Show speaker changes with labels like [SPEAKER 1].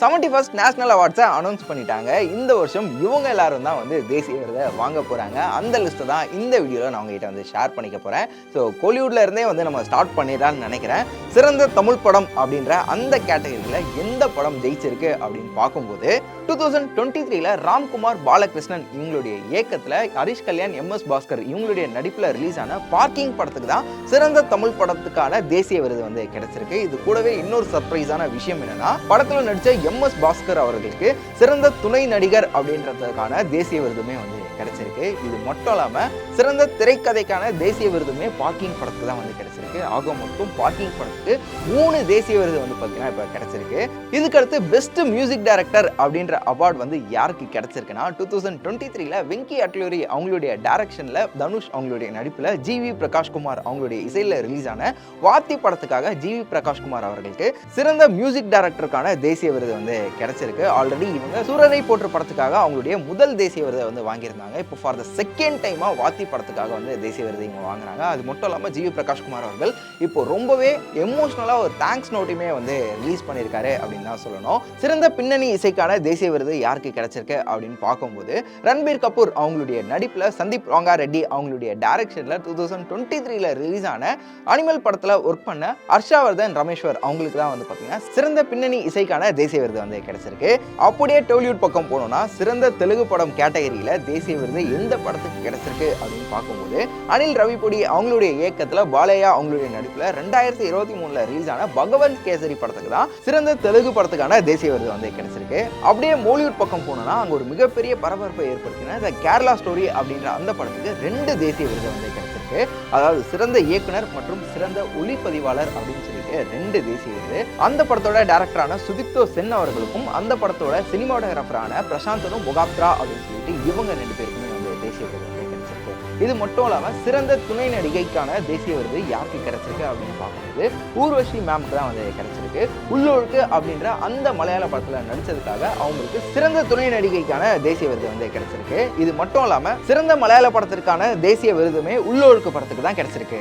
[SPEAKER 1] 71st national அவார்ட்ஸை announce பண்ணிட்டாங்க. இந்த வருஷம் இவங்க எல்லாரும் தான் வந்து தேசிய விருதை வாங்க போகிறாங்க. அந்த லிஸ்ட்டை தான் இந்த வீடியோவில் நான் உங்ககிட்ட வந்து ஷேர் பண்ணிக்க போகிறேன். ஸோ கோலிவுட்ல இருந்தே வந்து நம்ம ஸ்டார்ட் பண்ணிடலாம்னு நினைக்கிறேன். சிறந்த தமிழ் படம் அப்படின்ற அந்த கேட்டகரியில் எந்த படம் ஜெயிச்சிருக்கு அப்படின்னு பார்க்கும்போது 2023ல ராம்குமார் பாலகிருஷ்ணன் இவங்களுடைய இயக்கத்தில் ஹரிஷ் கல்யாண், எம்எஸ் பாஸ்கர் இவங்களுடைய நடிப்பில் ரிலீஸ் ஆன பார்க்கிங் படத்துக்கு தான் சிறந்த தமிழ் படத்துக்கான தேசிய விருது வந்து கிடைச்சிருக்கு. இது கூடவே இன்னொரு சர்ப்ரைஸான விஷயம் என்னன்னா, படத்தில் நடித்த எம்எஸ் பாஸ்கர் அவர்களுக்கு சிறந்த துணை நடிகர் அப்படின்றதுக்கான தேசிய விருதுமே வந்து கிடைச்சிருக்கு. இது மட்டும் இல்லாமல் சிறந்த திரைக்கதைக்கான தேசிய விருதுமே பார்க்கிங் படத்துக்கு தான் வந்து கிடைச்சிருக்கு. ஆக மொத்தம் பார்க்கிங் படத்துக்கு 3 தேசிய விருது வந்து பார்த்தீங்கன்னா இப்போ கிடைச்சிருக்கு. இதுக்கடுத்து பெஸ்ட் மியூசிக் டைரக்டர் அப்படின்ற அவார்டு வந்து யாருக்கு கிடைச்சிருக்குன்னா 2023ல வெங்கி அட்லூரி அவங்களுடைய டைரக்ஷன்ல, தனுஷ் அவங்களுடைய நடிப்பில், ஜிவி பிரகாஷ்குமார் அவங்களுடைய இசையில் ரிலீஸ் ஆன வாத்தி படத்துக்காக ஜிவி பிரகாஷ்குமார் அவர்களுக்கு சிறந்த மியூசிக் டைரக்டருக்கான தேசிய விருது வந்து கிடைச்சிருக்கு. ஆல்ரெடி இவங்க சூரரை போற்று படத்துக்காக அவங்களுடைய முதல் தேசிய விருதை வந்து வாங்கியிருந்தாங்க. இப்போ ஃபார் த செகண்ட் டைமா வாத்தி படத்துக்காக வந்து தேசிய விருது இவங்க வாங்குறாங்க. அது மட்டும் இல்லாமல் ஜிவி பிரகாஷ்குமார் அவர்கள் இப்போ ரொம்பவே எமோஷனலா ஒரு தேங்க்ஸ் நோட்டுமே வந்து ரிலீஸ் பண்ணியிருக்காரு அப்படின்னு தான் சொல்லணும். சிறந்த பின்னணி இசைக்கான தேசிய விருது யாருக்கு கிடைச்சிருக்கு அப்படின்னு பார்க்கும்போது ரன்பீர் கபூர் அவங்களுடைய நடிப்பில், சந்தீப் ராங்கா ரெட்டி அவங்களுடைய டைரக்ஷன்ல 2023ல ரிலீஸ் ஆன அனிமல் படத்தில் ஒர்க் பண்ண ஹர்ஷவர்தன் ரமேஸ்வர் அவங்களுக்கு தான் வந்து பார்த்தீங்கன்னா சிறந்த பின்னணி இசைக்கான தேசிய விருது வந்து கிடைச்சிருக்கு. அப்படியே டோலிவுட் பக்கம் போனோம்னா சிறந்த தெலுங்கு படம் கேட்டகரியில தேசிய விருது எந்த படத்துக்கு கிடைச்சிருக்கு அப்படின்னு பார்க்கும்போது அனில் ரவிபுடி அவங்களுடைய இயக்கத்தில், பாலையா அவங்களுடைய நடிப்பில் 2023ல ரிலீஸ் ஆன பகவந்த் கேசரி படத்துக்கு தான் சிறந்த தெலுங்கு படத்துக்கான தேசிய விருது வந்து கிடைச்சிருக்கு. அப்படியே மோலிவுட் பக்கம் போனோம்னா அங்கே ஒரு மிகப்பெரிய பரபரப்பை ஏற்படுத்தின இந்த கேரளா ஸ்டோரி அப்படின்ற அந்த படத்துக்கு 2 தேசிய விருது வந்து கிடைச்சிருக்கு. அதாவது சிறந்த இயக்குனர் மற்றும் சிறந்த ஒளிப்பதிவாளர் அப்படின்னு சொல்லிட்டு 2 தேசிய விருது. அந்த படத்தோட டைரக்டரான சுதிப்தோ சென் அவர்களுக்கும் அந்த படத்தோட சினிமாட்டோகிராஃபரான பிரசாந்தனு மொகாப்த்ரா அப்படின்னு சொல்லிட்டு இவங்க 2 பேருக்குமே வந்து தேசிய விருது வந்து கிடைச்சிருக்கு. இது மட்டும் இல்லாமல் சிறந்த துணை நடிகைக்கான தேசிய விருது யாருக்கு கிடைச்சிருக்கு அப்படின்னு பார்க்கும்போது ஊர்வஷி மேம்க்கு தான் வந்து கிடைச்சிருக்கு. உள்ளொழுக்கு அப்படின்ற அந்த மலையாள படத்தில் நடிச்சதுக்காக அவங்களுக்கு சிறந்த துணை நடிகைக்கான தேசிய விருது வந்து கிடைச்சிருக்கு. இது மட்டும் இல்லாமல் சிறந்த மலையாள படத்திற்கான தேசிய விருதுமே உள்ளொழுக்கு படத்துக்கு தான் கிடைச்சிருக்கு.